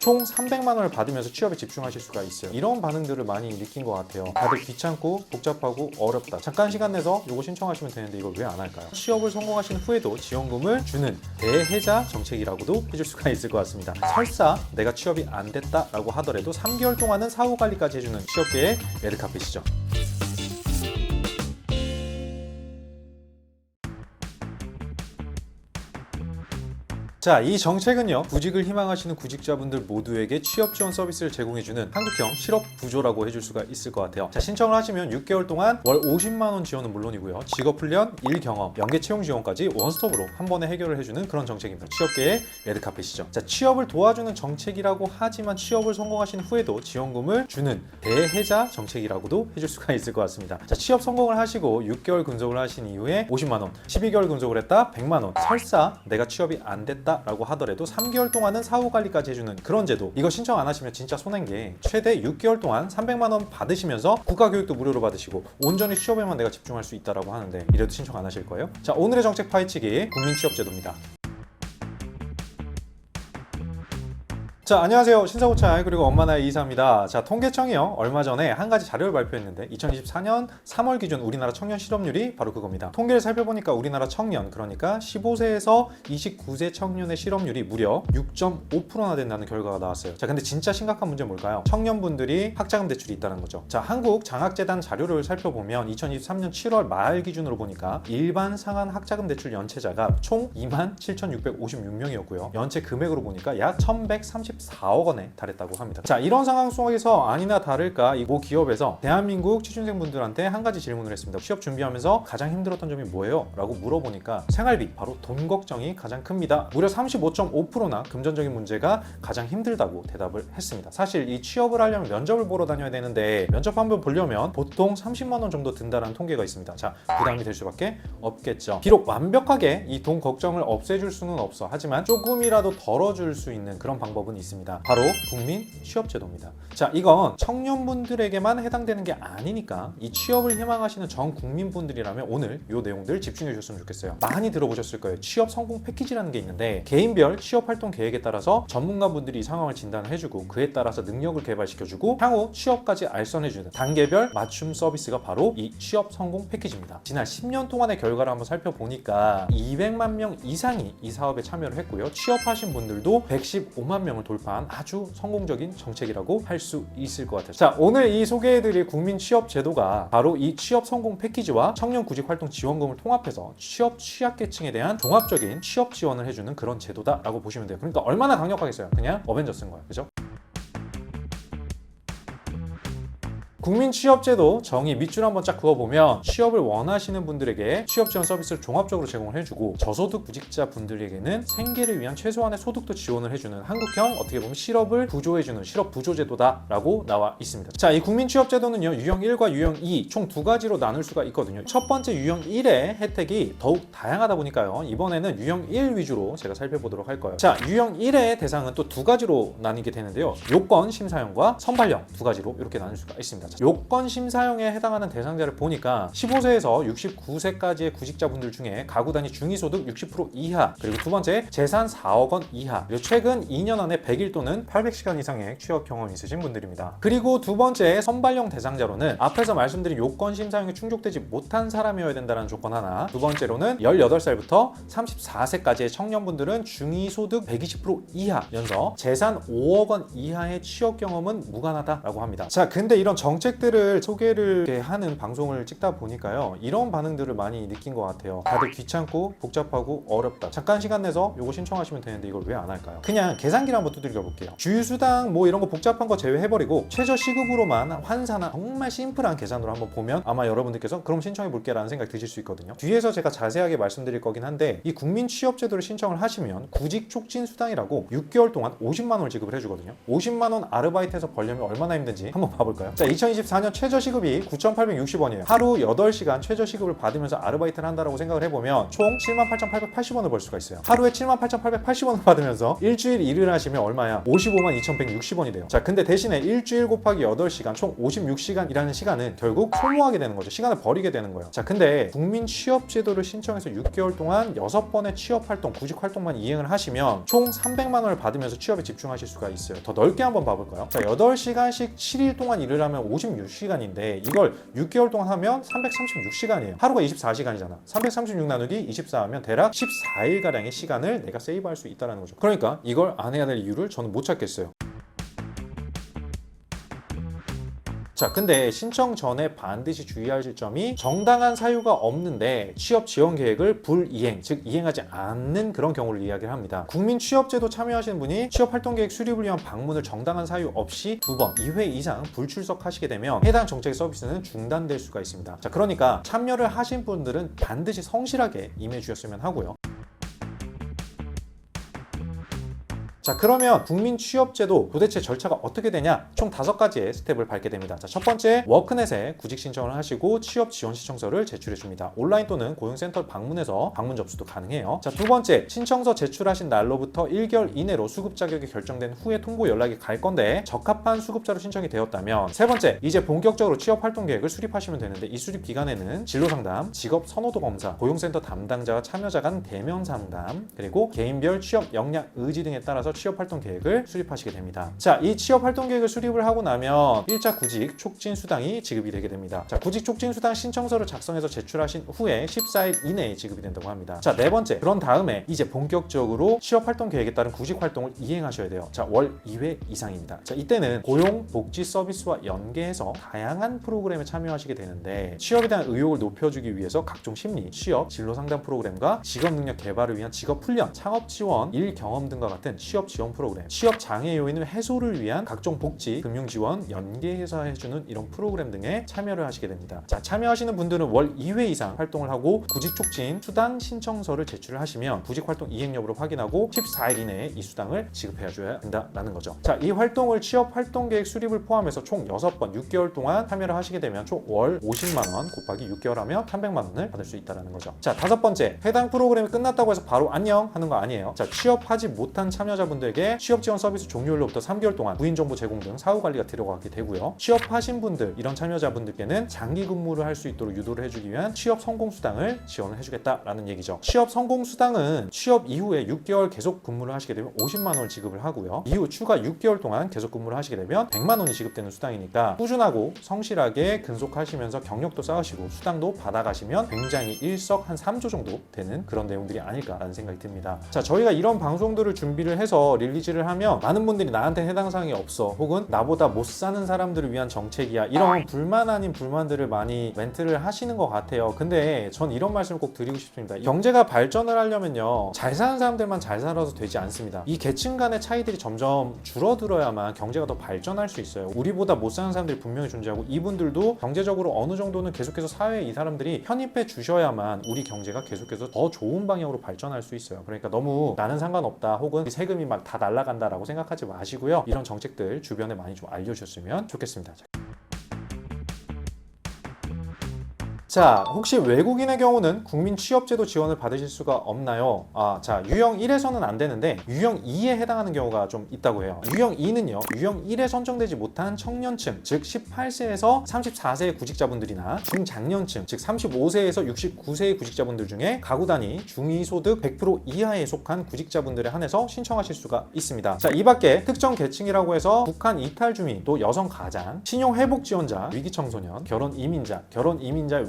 총 300만 원을 받으면서 취업에 집중하실 수가 있어요. 이런 반응들을 많이 느낀 것 같아요. 다들 귀찮고 복잡하고 어렵다. 잠깐 시간 내서 이거 신청하시면 되는데 이걸 왜 안 할까요? 취업을 성공하신 후에도 지원금을 주는 대혜자 정책이라고도 해줄 수가 있을 것 같습니다. 설사 내가 취업이 안 됐다라고 하더라도 3개월 동안은 사후 관리까지 해주는 취업계의 레드카펫이죠. 자, 이 정책은요, 구직을 희망하시는 구직자분들 모두에게 취업 지원 서비스를 제공해주는 한국형 실업 부조라고 해줄 수가 있을 것 같아요. 자, 신청을 하시면 6개월 동안 월 50만 원 지원은 물론이고요, 직업훈련, 일경험, 연계 채용 지원까지 원스톱으로 한 번에 해결을 해주는 그런 정책입니다. 취업계의 레드카펫이죠. 자, 취업을 도와주는 정책이라고 하지만 취업을 성공하신 후에도 지원금을 주는 대혜자 정책이라고도 해줄 수가 있을 것 같습니다. 자, 취업 성공을 하시고 6개월 근속을 하신 이후에 50만 원, 12개월 근속을 했다 100만 원, 설사 내가 취업이 안 됐다 라고 하더라도 3개월 동안은 사후 관리까지 해주는 그런 제도. 이거 신청 안 하시면 진짜 손해인 게 최대 6개월 동안 300만 원 받으시면서 국가교육도 무료로 받으시고 온전히 취업에만 내가 집중할 수 있다라고 하는데 이래도 신청 안 하실 거예요? 자, 오늘의 정책 파헤치기 국민취업제도입니다. 자, 안녕하세요. 신사고찰 그리고 엄마나의 이사입니다. 자, 통계청이요, 얼마 전에 한 가지 자료를 발표했는데 2024년 3월 기준 우리나라 청년 실업률이 바로 그겁니다. 통계를 살펴보니까 우리나라 청년, 그러니까 15세에서 29세 청년의 실업률이 무려 6.5%나 된다는 결과가 나왔어요. 자, 근데 진짜 심각한 문제는 뭘까요? 청년분들이 학자금 대출이 있다는 거죠. 자, 한국장학재단 자료를 살펴보면 2023년 7월 말 기준으로 보니까 일반 상한 학자금 대출 연체자가 총 27,656명이었고요. 연체 금액으로 보니까 약 1,134억 원에 달했다고 합니다. 자, 이런 상황 속에서 아니나 다를까 이 기업에서 대한민국 취준생분들한테 한 가지 질문을 했습니다. 취업 준비하면서 가장 힘들었던 점이 뭐예요? 라고 물어보니까 생활비, 바로 돈 걱정이 가장 큽니다. 무려 35.5%나 금전적인 문제가 가장 힘들다고 대답을 했습니다. 사실 이 취업을 하려면 면접을 보러 다녀야 되는데 면접 한번 보려면 보통 30만 원 정도 든다는 통계가 있습니다. 자, 부담이 될 수밖에 없겠죠. 비록 완벽하게 이 돈 걱정을 없애줄 수는 없어. 하지만 조금이라도 덜어줄 수 있는 그런 방법은 있습니다. 바로 국민 취업제도입니다. 자, 이건 청년분들에게만 해당되는 게 아니니까 이 취업을 희망하시는 전 국민분들이라면 오늘 이 내용들 집중해 주셨으면 좋겠어요. 많이 들어보셨을 거예요. 취업 성공 패키지라는 게 있는데 개인별 취업 활동 계획에 따라서 전문가분들이 이 상황을 진단을 해주고 그에 따라서 능력을 개발시켜주고 향후 취업까지 알선해주는 단계별 맞춤 서비스가 바로 이 취업 성공 패키지입니다. 지난 10년 동안의 결과를 한번 살펴보니까 200만 명 이상이 이 사업에 참여를 했고요. 취업하신 분들도 115만 명을 돌파한 아주 성공적인 정책이라고 할 수 있을 것 같아요. 자, 오늘 이 소개해드릴 국민 취업 제도가 바로 이 취업 성공 패키지와 청년 구직 활동 지원금을 통합해서 취업 취약계층에 대한 종합적인 취업 지원을 해주는 그런 제도다라고 보시면 돼요. 그러니까 얼마나 강력하겠어요? 그냥 어벤져스인 거예요. 그죠? 국민 취업제도 정의 밑줄 한번 쫙 그어보면 취업을 원하시는 분들에게 취업 지원 서비스를 종합적으로 제공을 해주고 저소득 구직자 분들에게는 생계를 위한 최소한의 소득도 지원을 해주는 한국형 어떻게 보면 실업을 부조해주는 실업 부조제도다라고 나와 있습니다. 자, 이 국민 취업제도는요, 유형 1과 유형 2 총 두 가지로 나눌 수가 있거든요. 첫 번째 유형 1의 혜택이 더욱 다양하다 보니까요, 이번에는 유형 1 위주로 제가 살펴보도록 할 거예요. 자, 유형 1의 대상은 또 두 가지로 나뉘게 되는데요, 요건 심사형과 선발형 두 가지로 이렇게 나눌 수가 있습니다. 요건 심사형에 해당하는 대상자를 보니까 15세에서 69세까지의 구직자분들 중에 가구 단위 중위소득 60% 이하, 그리고 두 번째 재산 4억 원 이하, 그리고 최근 2년 안에 100일 또는 800시간 이상의 취업 경험이 있으신 분들입니다. 그리고 두 번째 선발형 대상자로는 앞에서 말씀드린 요건 심사형에 충족되지 못한 사람이어야 된다는 조건 하나, 두 번째로는 18살부터 34세까지의 청년분들은 중위소득 120% 이하면서 재산 5억 원 이하의 취업 경험은 무관하다라고 합니다. 자, 근데 이런 정책들을 소개를 하는 방송을 찍다 보니까요, 이런 반응들을 많이 느낀 것 같아요. 다들 귀찮고 복잡하고 어렵다. 잠깐 시간 내서 이거 신청하시면 되는데 이걸 왜 안 할까요? 그냥 계산기를 한번 두들겨 볼게요. 주휴수당 뭐 이런 거 복잡한 거 제외해버리고 최저시급으로만 환산한 정말 심플한 계산으로 한번 보면 아마 여러분들께서 그럼 신청해 볼게 라는 생각 드실 수 있거든요. 뒤에서 제가 자세하게 말씀드릴 거긴 한데 이 국민 취업제도를 신청을 하시면 구직 촉진 수당이라고 6개월 동안 50만 원을 지급을 해주거든요. 50만 원 아르바이트해서 벌려면 얼마나 힘든지 한번 봐볼까요? 자, 2024년 최저시급이 9,860원이에요. 하루 8시간 최저시급을 받으면서 아르바이트를 한다고 생각을 해보면 총 78,880원을 벌 수가 있어요. 하루에 78,880원을 받으면서 일주일 일을 하시면 얼마야? 552,160원이 돼요. 자, 근데 대신에 일주일 곱하기 8시간 총 56시간 일하는 시간은 결국 소모하게 되는 거죠. 시간을 버리게 되는 거예요. 자, 근데 국민 취업제도를 신청해서 6개월 동안 6번의 취업활동, 구직활동만 이행을 하시면 총 300만 원을 받으면서 취업에 집중하실 수가 있어요. 더 넓게 한번 봐볼까요? 자, 8시간씩 7일 동안 일을 하면 56시간인데 이걸 6개월 동안 하면 336시간이에요. 하루가 24시간이잖아. 336 나누기 24 하면 대략 14일가량의 시간을 내가 세이브할 수 있다는 거죠. 그러니까 이걸 안 해야 될 이유를 저는 못 찾겠어요. 자, 근데 신청 전에 반드시 주의하실 점이 정당한 사유가 없는데 취업 지원 계획을 불이행, 즉 이행하지 않는 그런 경우를 이야기를 합니다. 국민 취업제도 참여하시는 분이 취업 활동 계획 수립을 위한 방문을 정당한 사유 없이 2번, 2회 이상 불출석하시게 되면 해당 정책 서비스는 중단될 수가 있습니다. 자, 그러니까 참여를 하신 분들은 반드시 성실하게 임해 주셨으면 하고요. 자, 그러면 국민 취업제도 도대체 절차가 어떻게 되냐? 총 5가지의 스텝을 밟게 됩니다. 자, 첫 번째, 워크넷에 구직 신청을 하시고 취업 지원 신청서를 제출해 줍니다. 온라인 또는 고용센터 방문해서 방문 접수도 가능해요. 자, 두 번째, 신청서 제출하신 날로부터 1개월 이내로 수급 자격이 결정된 후에 통보 연락이 갈 건데 적합한 수급자로 신청이 되었다면, 세 번째, 이제 본격적으로 취업 활동 계획을 수립하시면 되는데 이 수립 기간에는 진로 상담, 직업 선호도 검사, 고용센터 담당자와 참여자 간 대면 상담, 그리고 개인별 취업 역량, 의지 등에 따라서 취업활동 계획을 수립하시게 됩니다. 자, 이 취업활동 계획을 수립을 하고 나면 1차 구직 촉진 수당이 지급이 되게 됩니다. 자, 구직 촉진 수당 신청서를 작성해서 제출하신 후에 14일 이내에 지급이 된다고 합니다. 자, 네 번째, 그런 다음에 이제 본격적으로 취업활동 계획에 따른 구직 활동을 이행하셔야 돼요. 자, 월 2회 이상입니다. 자, 이때는 고용 복지 서비스와 연계해서 다양한 프로그램에 참여하시게 되는데 취업에 대한 의욕을 높여주기 위해서 각종 심리, 취업, 진로 상담 프로그램과 직업 능력 개발을 위한 직업 훈련, 창업 지원, 일 경험 등과 같은 취업 지원 프로그램, 취업 장애 요인을 해소를 위한 각종 복지, 금융 지원, 연계해서 해주는 이런 프로그램 등에 참여를 하시게 됩니다. 자, 참여하시는 분들은 월 2회 이상 활동을 하고 구직 촉진 수당 신청서를 제출을 하시면 구직 활동 이행 여부를 확인하고 14일 이내에 이 수당을 지급해 줘야 된다는 거죠. 자, 이 활동을 취업 활동 계획 수립을 포함해서 총 6번 6개월 동안 참여를 하시게 되면 총 월 50만 원 곱하기 6개월 하면 300만 원을 받을 수 있다는 거죠. 자, 다섯 번째, 해당 프로그램이 끝났다고 해서 바로 안녕 하는 거 아니에요. 자, 취업하지 못한 참여자분들에게 취업 지원 서비스 종료일로부터 3개월 동안 구인 정보 제공 등 사후 관리가 들어가게 되고요. 취업하신 분들, 이런 참여자분들께는 장기 근무를 할 수 있도록 유도를 해주기 위한 취업 성공 수당을 지원을 해주겠다라는 얘기죠. 취업 성공 수당은 취업 이후에 6개월 계속 근무를 하시게 되면 50만 원을 지급을 하고요. 이후 추가 6개월 동안 계속 근무를 하시게 되면 100만 원이 지급되는 수당이니까 꾸준하고 성실하게 근속하시면서 경력도 쌓으시고 수당도 받아가시면 굉장히 일석 한 3조 정도 되는 그런 내용들이 아닐까라는 생각이 듭니다. 자, 저희가 이런 방송들을 준비를 해서 릴리즈를 하면 많은 분들이 나한테 해당 사항이 없어, 혹은 나보다 못 사는 사람들을 위한 정책이야, 이런 불만 아닌 불만들을 많이 멘트를 하시는 것 같아요. 근데 전 이런 말씀을 꼭 드리고 싶습니다. 경제가 발전을 하려면요, 잘 사는 사람들만 잘 살아서 되지 않습니다. 이 계층 간의 차이들이 점점 줄어들어야만 경제가 더 발전할 수 있어요. 우리보다 못 사는 사람들이 분명히 존재하고 이분들도 경제적으로 어느 정도는 계속해서 사회에 이 사람들이 편입해 주셔야만 우리 경제가 계속해서 더 좋은 방향으로 발전할 수 있어요. 그러니까 너무 나는 상관없다, 혹은 세금이 막 다 날아간다라고 생각하지 마시고요. 이런 정책들 주변에 많이 좀 알려주셨으면 좋겠습니다. 자, 혹시 외국인의 경우는 국민 취업제도 지원을 받으실 수가 없나요? 자, 유형 1에서는 안 되는데 유형 2에 해당하는 경우가 좀 있다고 해요. 유형 2는요, 유형 1에 선정되지 못한 청년층, 즉 18세에서 34세의 구직자분들이나 중장년층, 즉 35세에서 69세의 구직자분들 중에 가구 단위 중위소득 100% 이하에 속한 구직자분들에 한해서 신청하실 수가 있습니다. 자, 이 밖에 특정 계층이라고 해서 북한 이탈 주민, 또 여성 가장, 신용 회복 지원자, 위기 청소년, 결혼 이민자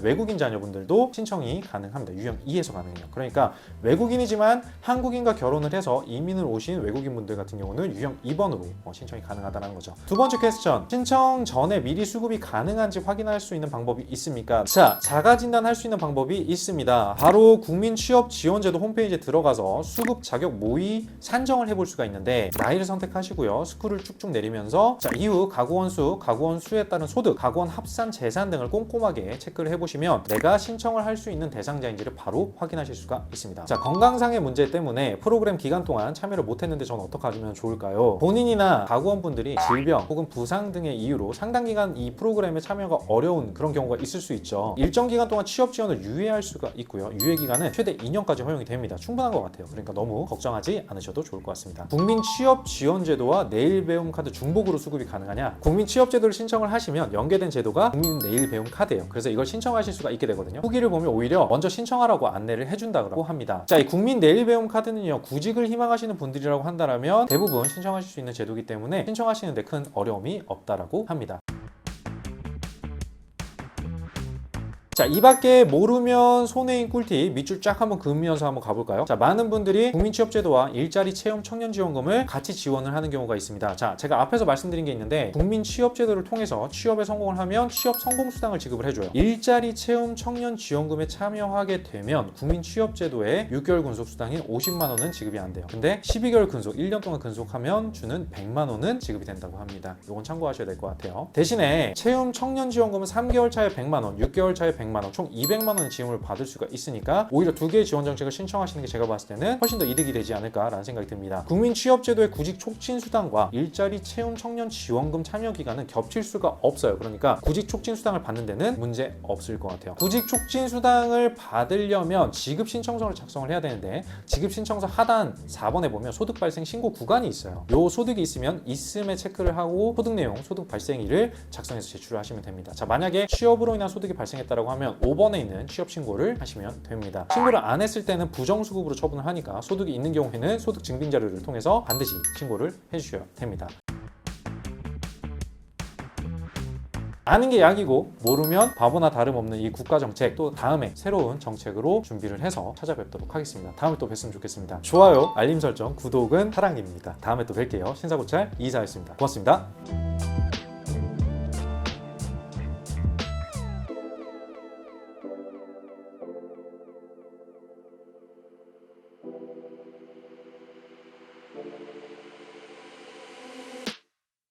외국인 자녀분들도 신청이 가능합니다. 유형 2에서 가능해요. 그러니까 외국인이지만 한국인과 결혼을 해서 이민을 오신 외국인분들 같은 경우는 유형 2번으로 신청이 가능하다는 거죠. 두 번째 퀘스천, 신청 전에 미리 수급이 가능한지 확인할 수 있는 방법이 있습니까? 자, 자가 진단할 수 있는 방법이 있습니다. 바로 국민취업지원제도 홈페이지에 들어가서 수급 자격 모의 산정을 해볼 수가 있는데, 나이를 선택하시고요, 스크롤을 쭉쭉 내리면서 자, 이후 가구원 수에 따른 소득, 가구원 합산 재산 등을 꼼꼼하게 체크를 해보시면 누르시면 내가 신청을 할 수 있는 대상자인지를 바로 확인하실 수가 있습니다. 자, 건강상의 문제 때문에 프로그램 기간 동안 참여를 못했는데 저는 어떻게 하면 좋을까요? 본인이나 가구원분들이 질병 혹은 부상 등의 이유로 상당 기간 이 프로그램에 참여가 어려운 그런 경우가 있을 수 있죠. 일정 기간 동안 취업 지원을 유예할 수가 있고요. 유예 기간은 최대 2년까지 허용이 됩니다. 충분한 것 같아요. 그러니까 너무 걱정하지 않으셔도 좋을 것 같습니다. 국민 취업 지원 제도와 내일 배움 카드 중복으로 수급이 가능하냐? 국민 취업 제도를 신청을 하시면 연계된 제도가 국민 내일 배움 카드예요. 그래서 이걸 신청하실 수가 있게 되거든요. 후기를 보면 오히려 먼저 신청하라고 안내를 해준다고 합니다. 자, 이 국민 내일 배움 카드는요, 구직을 희망하시는 분들이라고 한다면 대부분 신청하실 수 있는 제도이기 때문에 신청하시는데 큰 어려움이 없다라고 합니다. 자, 이 밖에 모르면 손해인 꿀팁 밑줄 쫙 한번 그으면서 한번 가볼까요? 자, 많은 분들이 국민취업제도와 일자리 채용 청년지원금을 같이 지원을 하는 경우가 있습니다. 자, 제가 앞에서 말씀드린 게 있는데 국민취업제도를 통해서 취업에 성공을 하면 취업 성공수당을 지급을 해줘요. 일자리 채용 청년지원금에 참여하게 되면 국민취업제도에 6개월 근속수당인 50만 원은 지급이 안 돼요. 근데 12개월 근속, 1년 동안 근속하면 주는 100만 원은 지급이 된다고 합니다. 이건 참고하셔야 될 것 같아요. 대신에 채용 청년지원금은 3개월 차에 100만 원, 6개월 차에 100만 원, 총 200만 원 지원을 받을 수가 있으니까 오히려 두 개의 지원 정책을 신청하시는 게 제가 봤을 때는 훨씬 더 이득이 되지 않을까라는 생각이 듭니다. 국민취업제도의 구직 촉진수당과 일자리 채용 청년 지원금 참여 기간은 겹칠 수가 없어요. 그러니까 구직 촉진수당을 받는 데는 문제 없을 것 같아요. 구직 촉진수당을 받으려면 지급 신청서를 작성을 해야 되는데 지급 신청서 하단 4번에 보면 소득 발생 신고 구간이 있어요. 요 소득이 있으면 있음에 체크를 하고 소득 내용, 소득 발생일을 작성해서 제출을 하시면 됩니다. 자, 만약에 취업으로 인한 소득이 발생했다라고 하면 5번에 있는 취업 신고를 하시면 됩니다. 신고를 안 했을 때는 부정수급으로 처분을 하니까 소득이 있는 경우에는 소득 증빙 자료를 통해서 반드시 신고를 해주셔야 됩니다. 아는 게 약이고 모르면 바보나 다름없는 이 국가정책, 또 다음에 새로운 정책으로 준비를 해서 찾아뵙도록 하겠습니다. 다음에 또 뵀으면 좋겠습니다. 좋아요, 알림 설정, 구독은 사랑입니다. 다음에 또 뵐게요. 신사고찰 이사였습니다. 고맙습니다.